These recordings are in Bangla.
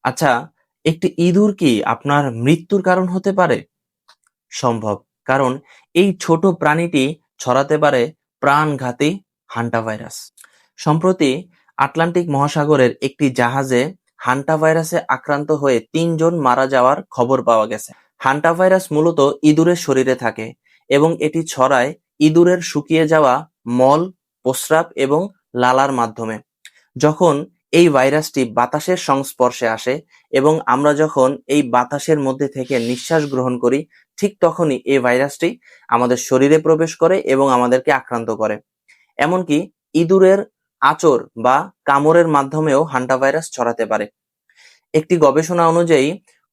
আচ্ছা, একটি ইঁদুর কি আপনার মৃত্যুর কারণ হতে পারে? সম্ভব। কারণ এই ছোট প্রাণীটি ছড়াতে পারে প্রাণঘাতী হান্টাভাইরাস। সম্প্রতি আটলান্টিক মহাসাগরের একটি জাহাজে হান্টাভাইরাসে আক্রান্ত হয়ে ৩ জন মারা যাওয়ার খবর পাওয়া গেছে। হান্টাভাইরাস মূলত ইঁদুরের শরীরে থাকে এবং এটি ছড়ায় ইঁদুরের শুকিয়ে যাওয়া মল, প্রস্রাব এবং লালার মাধ্যমে। যখন এই ভাইরাসটি বাতাসের সংস্পর্শে আসে এবং আমরা যখন এই বাতাসের মধ্যে থেকে নিঃশ্বাস গ্রহণ করি, ঠিক তখনই এই ভাইরাসটি আমাদের শরীরে প্রবেশ করে এবং আমাদেরকে আক্রান্ত করে। এমনকি ইঁদুরের আঁচড় বা কামড়ের মাধ্যমেও হান্টাভাইরাস ছড়াতে পারে। একটি গবেষণা অনুযায়ী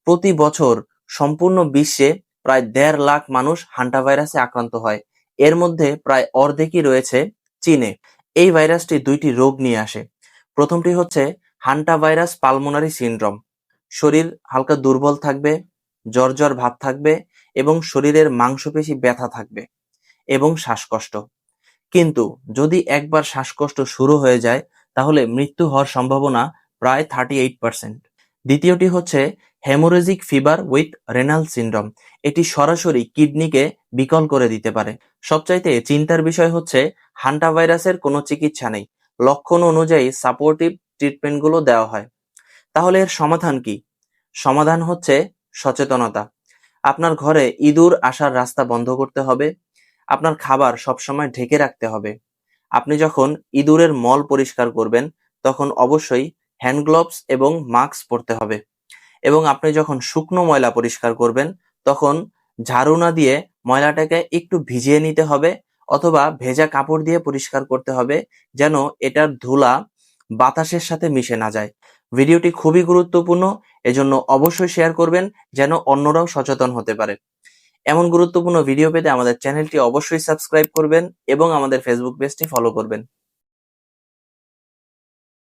প্রতি বছর সম্পূর্ণ বিশ্বে প্রায় ১.৫ লাখ মানুষ হান্টাভাইরাসে আক্রান্ত হয়। এর মধ্যে প্রায় অর্ধেকই রয়েছে চীনে। এই ভাইরাসটি ২টি রোগ নিয়ে আসে। প্রথমটি হচ্ছে হান্টাভাইরাস পালমোনারি সিনড্রোম। শরীর হালকা দুর্বল থাকবে, জ্বর জ্বর ভাব থাকবে এবং শরীরের মাংসপেশি ব্যথা থাকবে এবং শ্বাসকষ্ট। কিন্তু যদি একবার শ্বাসকষ্ট শুরু হয়ে যায় তাহলে মৃত্যু হওয়ার সম্ভাবনা প্রায় 38%। দ্বিতীয়টি হচ্ছে haemorrhagic fever with renal syndrome. এটি সরাসরি কিডনিকে বিকল করে দিতে পারে। সবচাইতে চিন্তার বিষয় হচ্ছে হান্টাভাইরাসের কোনো চিকিৎসা নেই। লক্ষণ অনুযায়ী সাপোর্টিভ ট্রিটমেন্টগুলো দেওয়া হয়। তাহলে এর সমাধান কি? সমাধান হচ্ছে সচেতনতা। আপনার ঘরে ইঁদুর আসার রাস্তা বন্ধ করতে হবে। আপনার খাবার সবসময় ঢেকে রাখতে হবে। আপনি যখন ইঁদুরের মল পরিষ্কার করবেন তখন অবশ্যই হ্যান্ড গ্লোভস এবং মাস্ক পরতে হবে। এবং আপনি যখন শুকনো ময়লা পরিষ্কার করবেন তখন ঝাড়ু না দিয়ে ময়লাটাকে একটু ভিজিয়ে নিতে হবে অথবা ভেজা কাপড় দিয়ে পরিষ্কার করতে হবে, যেন এটার ধুলা বাতাসের সাথে মিশে না যায়। ভিডিওটি খুবই গুরুত্বপূর্ণ, এজন্য অবশ্যই শেয়ার করবেন যেন অন্যরাও সচেতন হতে পারে। এমন গুরুত্বপূর্ণ ভিডিও পেতে আমাদের চ্যানেলটি অবশ্যই সাবস্ক্রাইব করবেন এবং আমাদের ফেসবুক পেজটি ফলো করবেন।